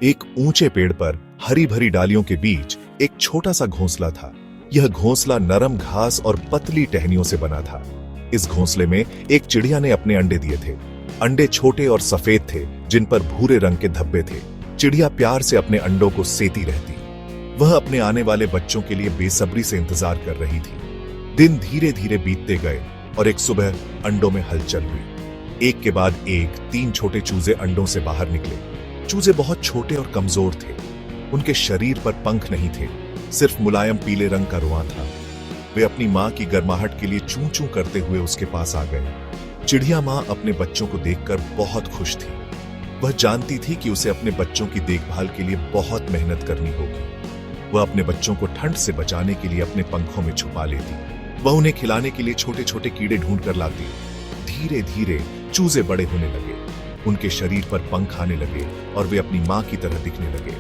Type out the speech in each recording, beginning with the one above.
एक ऊंचे पेड़ पर हरी भरी डालियों के बीच एक छोटा सा घोंसला था। यह घोंसला नरम घास और पतली टहनियों से बना था। इस घोंसले में एक चिड़िया ने अपने अंडे दिए थे। अंडे छोटे और सफेद थे, जिन पर भूरे रंग के धब्बे थे। चिड़िया प्यार से अपने अंडों को सेती रहती। वह अपने आने वाले बच्चों के लिए बेसब्री से इंतजार कर रही थी। दिन धीरे धीरे बीतते गए और एक सुबह अंडों में हलचल हुई। एक के बाद एक 3 छोटे चूजे अंडों से बाहर निकले। चूजे बहुत छोटे और कमजोर थे। उनके शरीर पर पंख नहीं थे, सिर्फ मुलायम पीले रंग का रुआं था। वे अपनी मां की गर्माहट के लिए चूं चूं करते हुए उसके पास आ गए। चिड़िया मां अपने बच्चों को देखकर बहुत खुश थी। वह जानती थी कि उसे अपने बच्चों की देखभाल के लिए बहुत मेहनत करनी होगी। वह अपने बच्चों को ठंड से बचाने के लिए अपने पंखों में छुपा लेती। वह उन्हें खिलाने के लिए छोटे छोटे कीड़े ढूंढ कर लाती। धीरे धीरे चूजे बड़े होने लगे। उनके शरीर पर पंख आने लगे और वे अपनी मां की तरह दिखने लगे।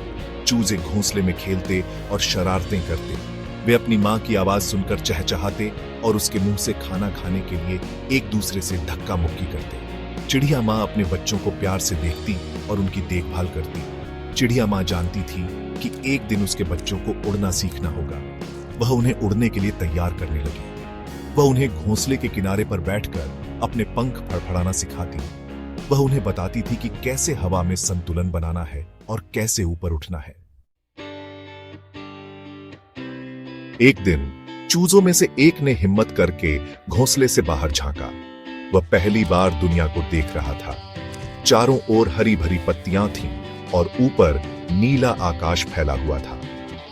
चूजे घोंसले में खेलते और शरारतें करते। वे अपनी मां की आवाज सुनकर चहचहाते और उसके मुंह से खाना खाने के लिए एक दूसरे से धक्का मुक्की करते। चिड़िया मां अपने बच्चों को प्यार से देखती और उनकी देखभाल करती। चिड़िया मां जानती थी कि एक दिन उसके बच्चों को उड़ना सीखना होगा। वह उन्हें उड़ने के लिए तैयार करने लगी। वह उन्हें घोंसले के किनारे पर बैठकर अपने पंख फड़फड़ाना सिखाती। वह उन्हें बताती थी कि कैसे हवा में संतुलन बनाना है और कैसे ऊपर उठना है। एक दिन चूजों में से एक ने हिम्मत करके घोंसले से बाहर झांका। वह पहली बार दुनिया को देख रहा था। चारों ओर हरी भरी पत्तियां थीं और ऊपर नीला आकाश फैला हुआ था।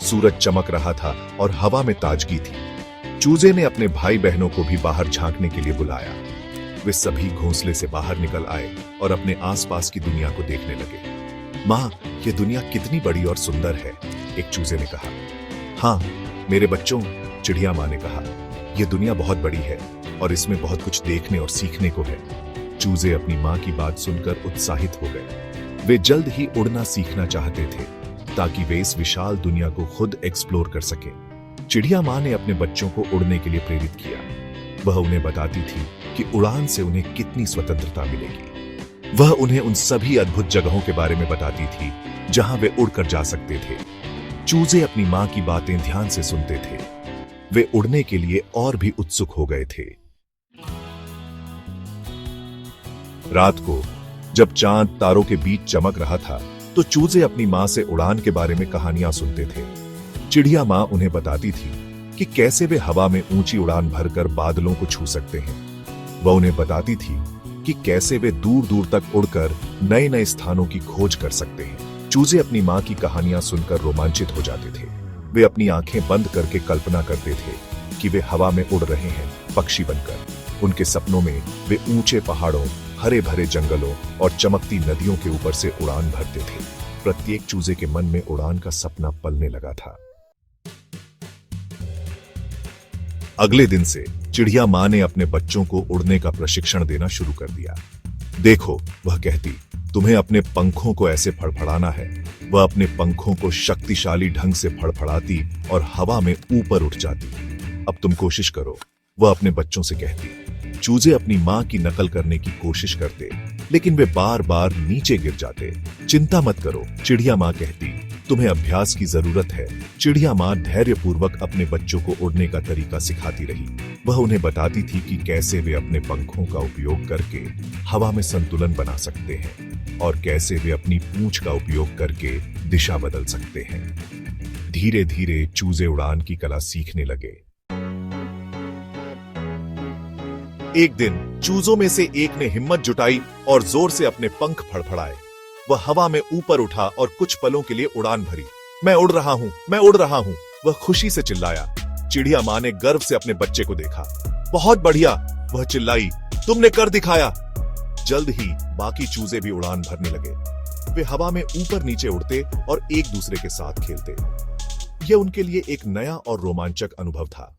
सूरज चमक रहा था और हवा में ताजगी थी। चूजे ने अपने भाई बहनों को भी बाहर झांकने के लिए बुलाया। वे सभी घोंसले से बाहर निकल आए और अपने आसपास की दुनिया को देखने लगे। मां, यह दुनिया कितनी बड़ी और सुंदर है, एक चूजे ने कहा। हाँ मेरे बच्चों, चिड़िया मां ने कहा, यह दुनिया बहुत बड़ी है और इसमें बहुत कुछ देखने और सीखने को है। चूजे अपनी मां की बात सुनकर उत्साहित हो गए। वे जल्द ही उड़ना सीखना चाहते थे ताकि वे इस विशाल दुनिया को खुद एक्सप्लोर कर सके। चिड़िया मां ने अपने बच्चों को उड़ने के लिए प्रेरित किया। वह उन्हें बताती थी कि उड़ान से उन्हें कितनी स्वतंत्रता मिलेगी। वह उन्हें उन सभी अद्भुत जगहों के बारे में बताती थी जहां वे उड़कर जा सकते थे। चूजे अपनी मां की बातें ध्यान से सुनते थे। वे उड़ने के लिए और भी उत्सुक हो गए थे। रात को जब चांद तारों के बीच चमक रहा था तो चूजे अपनी मां से उड़ान के बारे में कहानियां सुनते थे। चिड़िया मां उन्हें बताती थी कि कैसे वे हवा में ऊंची उड़ान भरकर बादलों को छू सकते हैं। वह उन्हें बताती थी कि कैसे वे दूर दूर तक उड़कर नए नए स्थानों की खोज कर सकते हैं। चूजे अपनी मां की कहानियां सुनकर रोमांचित हो जाते थे। वे अपनी आंखें बंद करके कल्पना करते थे कि वे हवा में उड़ रहे हैं, पक्षी बनकर। उनके सपनों में वे ऊंचे पहाड़ों, हरे भरे जंगलों और चमकती नदियों के ऊपर से उड़ान भरते थे। प्रत्येक चूजे के मन में उड़ान का सपना पलने लगा था। अगले दिन से चिड़िया मां ने अपने बच्चों को उड़ने का प्रशिक्षण देना शुरू कर दिया। देखो, वह कहती, तुम्हें अपने पंखों को ऐसे फड़फड़ाना है। वह अपने पंखों को शक्तिशाली ढंग से फड़फड़ाती और हवा में ऊपर उठ जाती। अब तुम कोशिश करो, वह अपने बच्चों से कहती। चूजे अपनी मां की नकल करने की कोशिश करते, लेकिन वे बार बार नीचे गिर जाते। चिंता मत करो, चिड़िया मां कहती, तुम्हें अभ्यास की जरूरत है। चिड़िया मां धैर्यपूर्वक अपने बच्चों को उड़ने का तरीका सिखाती रही। वह उन्हें बताती थी कि कैसे वे अपने पंखों का उपयोग करके हवा में संतुलन बना सकते हैं और कैसे वे अपनी पूंछ का उपयोग करके दिशा बदल सकते हैं। धीरे धीरे चूजे उड़ान की कला सीखने लगे। एक दिन चूजों में से एक ने हिम्मत जुटाई और जोर से अपने पंख फड़फड़ाए। वह हवा में ऊपर उठा और कुछ पलों के लिए उड़ान भरी। मैं उड़ रहा हूं, मैं उड़ रहा हूं, वह खुशी से चिल्लाया। चिड़िया मां ने गर्व से अपने बच्चे को देखा। बहुत बढ़िया, वह चिल्लाई, तुमने कर दिखाया। जल्द ही बाकी चूजे भी उड़ान भरने लगे। वे हवा में ऊपर नीचे उड़ते और एक दूसरे के साथ खेलते। यह उनके लिए एक नया और रोमांचक अनुभव था।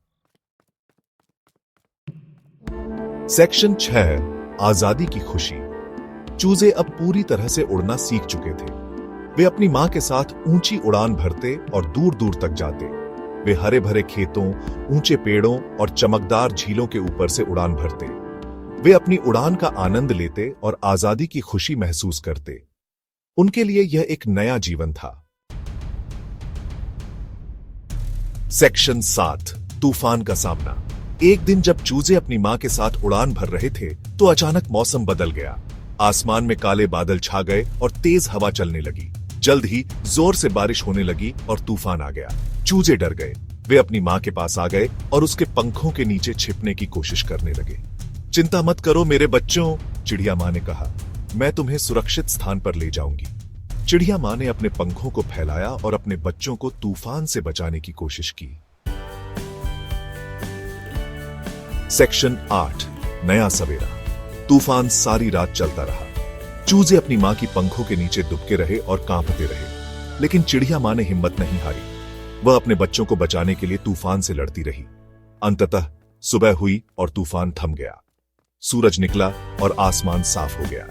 सेक्शन 6, आजादी की खुशी। चूजे अब पूरी तरह से उड़ना सीख चुके थे। वे अपनी मां के साथ ऊंची उड़ान भरते और दूर दूर तक जाते। वे हरे भरे खेतों, ऊंचे पेड़ों और चमकदार झीलों के ऊपर से उड़ान भरते। वे अपनी उड़ान का आनंद लेते और आजादी की खुशी महसूस करते। उनके लिए यह एक नया जीवन था। सेक्शन 7, तूफान का सामना। एक दिन जब चूजे अपनी मां के साथ उड़ान भर रहे थे तो अचानक मौसम बदल गया। आसमान में काले बादल छा गए और तेज हवा चलने लगी। जल्द ही जोर से बारिश होने लगी और तूफान आ गया। चूजे डर गए। वे अपनी मां के पास आ गए और उसके पंखों के नीचे छिपने की कोशिश करने लगे। चिंता मत करो मेरे बच्चों, चिड़िया मां ने कहा, मैं तुम्हें सुरक्षित स्थान पर ले जाऊंगी। चिड़िया मां ने अपने पंखों को फैलाया और अपने बच्चों को तूफान से बचाने की कोशिश की। सेक्शन 8, नया सवेरा। तूफान सारी रात चलता रहा। चूजे अपनी मां की पंखों के नीचे दुबके रहे और कांपते रहे, लेकिन चिड़िया मां ने हिम्मत नहीं हारी। वह अपने बच्चों को बचाने के लिए तूफान से लड़ती रही। अंततः सुबह हुई और तूफान थम गया। सूरज निकला और आसमान साफ हो गया।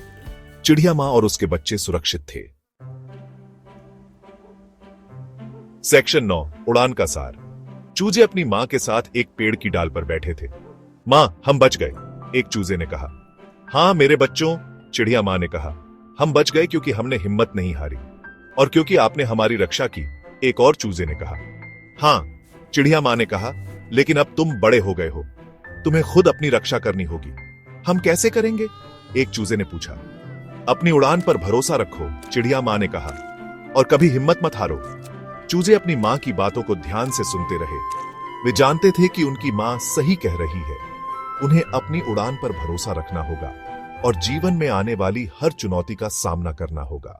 चिड़िया मां और उसके बच्चे सुरक्षित थे। सेक्शन 9, उड़ान का सार। चूजे अपनी मां के साथ एक पेड़ की डाल पर बैठे थे। मां, हम बच गए, एक चूजे ने कहा। हां मेरे बच्चों, चिड़िया मां ने कहा, हम बच गए क्योंकि हमने हिम्मत नहीं हारी और क्योंकि आपने हमारी रक्षा की, एक और चूजे ने कहा। हां, चिड़िया मां ने कहा, लेकिन अब तुम बड़े हो गए हो, तुम्हें खुद अपनी रक्षा करनी होगी। हम कैसे करेंगे? एक चूजे ने पूछा। अपनी उड़ान पर भरोसा रखो, चिड़िया मां ने कहा, और कभी हिम्मत मत हारो। चूजे अपनी मां की बातों को ध्यान से सुनते रहे। वे जानते थे कि उनकी मां सही कह रही है। उन्हें अपनी उड़ान पर भरोसा रखना होगा और जीवन में आने वाली हर चुनौती का सामना करना होगा।